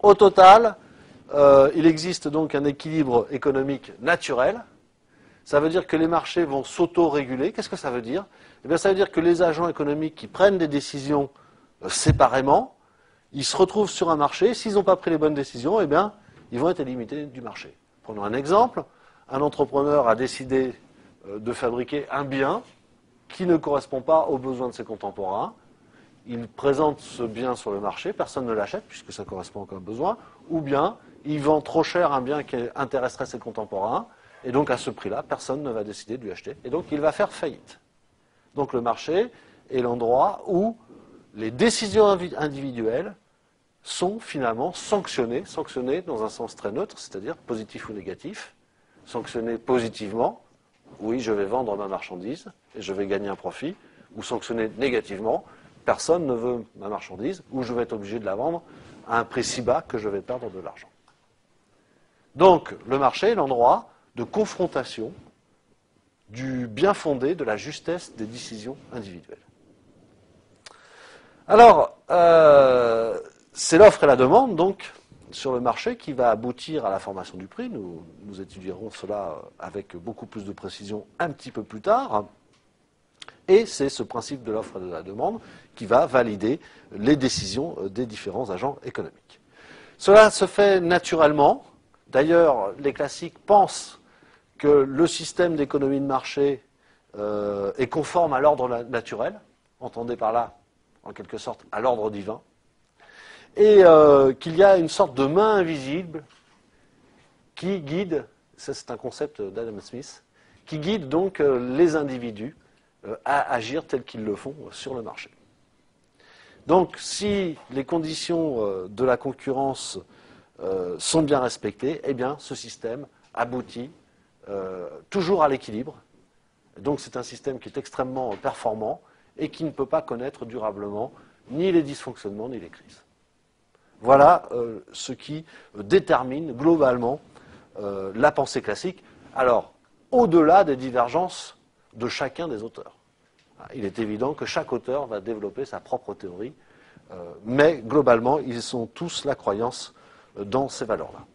Au total, il existe donc un équilibre économique naturel. Ça veut dire que les marchés vont s'auto-réguler. Qu'est-ce que ça veut dire? Eh bien, ça veut dire que les agents économiques qui prennent des décisions séparément, ils se retrouvent sur un marché. S'ils n'ont pas pris les bonnes décisions, eh bien, ils vont être éliminés du marché. Prenons un exemple. Un entrepreneur a décidé de fabriquer un bien qui ne correspond pas aux besoins de ses contemporains. Il présente ce bien sur le marché, personne ne l'achète puisque ça correspond à aucun besoin, ou bien il vend trop cher un bien qui intéresserait ses contemporains, et donc à ce prix-là, personne ne va décider de lui acheter, et donc il va faire faillite. Donc le marché est l'endroit où les décisions individuelles sont finalement sanctionnées dans un sens très neutre, c'est-à-dire positif ou négatif, sanctionnées positivement, oui, je vais vendre ma marchandise et je vais gagner un profit, ou sanctionnées négativement, personne ne veut ma marchandise, ou je vais être obligé de la vendre à un prix si bas que je vais perdre de l'argent. Donc, le marché est l'endroit de confrontation du bien fondé, de la justesse des décisions individuelles. Alors, c'est l'offre et la demande, donc, sur le marché qui va aboutir à la formation du prix. Nous étudierons cela avec beaucoup plus de précision un petit peu plus tard. Et c'est ce principe de l'offre et de la demande qui va valider les décisions des différents agents économiques. Cela se fait naturellement. D'ailleurs, les classiques pensent que le système d'économie de marché est conforme à l'ordre naturel, entendez par là, en quelque sorte, à l'ordre divin, et qu'il y a une sorte de main invisible qui guide, ça c'est un concept d'Adam Smith, qui guide donc les individus à agir tels qu'ils le font sur le marché. Donc, si les conditions de la concurrence sont bien respectées, eh bien, ce système aboutit toujours à l'équilibre. Donc, c'est un système qui est extrêmement performant et qui ne peut pas connaître durablement ni les dysfonctionnements ni les crises. Voilà ce qui détermine globalement la pensée classique. Alors, au-delà des divergences de chacun des auteurs. Il est évident que chaque auteur va développer sa propre théorie, mais globalement, ils ont tous la croyance dans ces valeurs-là.